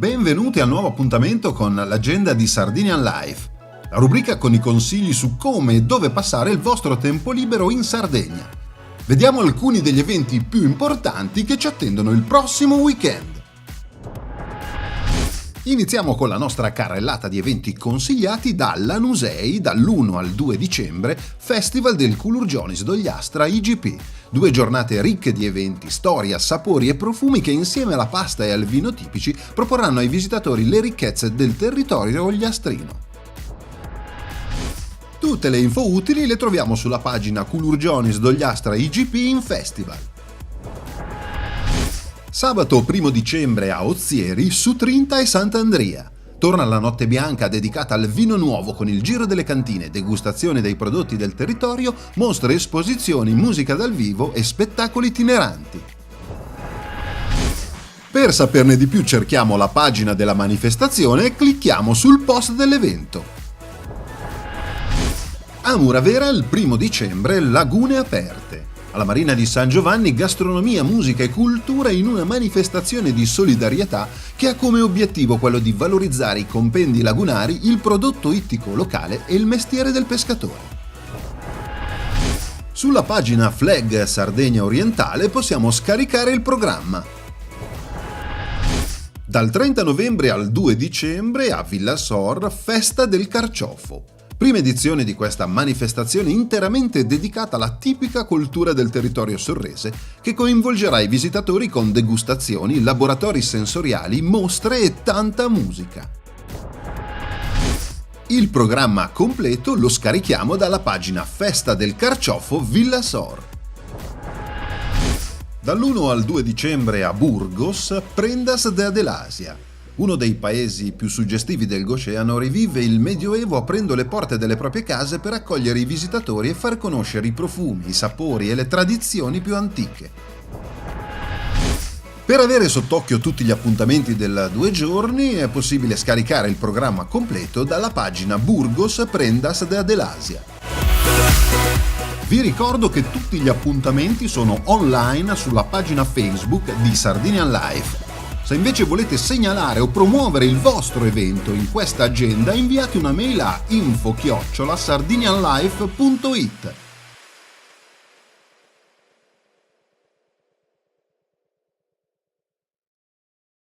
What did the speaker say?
Benvenuti al nuovo appuntamento con l'agenda di Sardinian Life, la rubrica con i consigli su come e dove passare il vostro tempo libero in Sardegna. Vediamo alcuni degli eventi più importanti che ci attendono il prossimo weekend. Iniziamo con la nostra carrellata di eventi consigliati da Lanusei dall'1 al 2 dicembre, Festival del Culurgionis d'Ogliastra IGP. 2 giornate ricche di eventi, storia, sapori e profumi che insieme alla pasta e al vino tipici proporranno ai visitatori le ricchezze del territorio ogliastrino. Tutte le info utili le troviamo sulla pagina Culurgionis d'Ogliastra IGP in Festival. Sabato 1 dicembre a Ozieri, Sutrinta e Sant'Andria. Torna la notte bianca dedicata al vino nuovo con il giro delle cantine, degustazione dei prodotti del territorio, mostre, esposizioni, musica dal vivo e spettacoli itineranti. Per saperne di più cerchiamo la pagina della manifestazione e clicchiamo sul post dell'evento. A Muravera il 1 dicembre, Lagune Aperte. Alla Marina di San Giovanni, gastronomia, musica e cultura in una manifestazione di solidarietà che ha come obiettivo quello di valorizzare i compendi lagunari, il prodotto ittico locale e il mestiere del pescatore. Sulla pagina Flag Sardegna Orientale possiamo scaricare il programma. Dal 30 novembre al 2 dicembre a Villasor, Festa del Carciofo. Prima edizione di questa manifestazione interamente dedicata alla tipica cultura del territorio sorrese, che coinvolgerà i visitatori con degustazioni, laboratori sensoriali, mostre e tanta musica. Il programma completo lo scarichiamo dalla pagina Festa del Carciofo Villasor. Dall'1 al 2 dicembre a Burgos, Prendas de Adelasia. Uno dei paesi più suggestivi del Goceano rivive il Medioevo aprendo le porte delle proprie case per accogliere i visitatori e far conoscere i profumi, i sapori e le tradizioni più antiche. Per avere sott'occhio tutti gli appuntamenti del 2 giorni è possibile scaricare il programma completo dalla pagina Burgos Prendas de Adelasia. Vi ricordo che tutti gli appuntamenti sono online sulla pagina Facebook di Sardinian Life. Se invece volete segnalare o promuovere il vostro evento in questa agenda, inviate una mail a info@sardinianlife.it.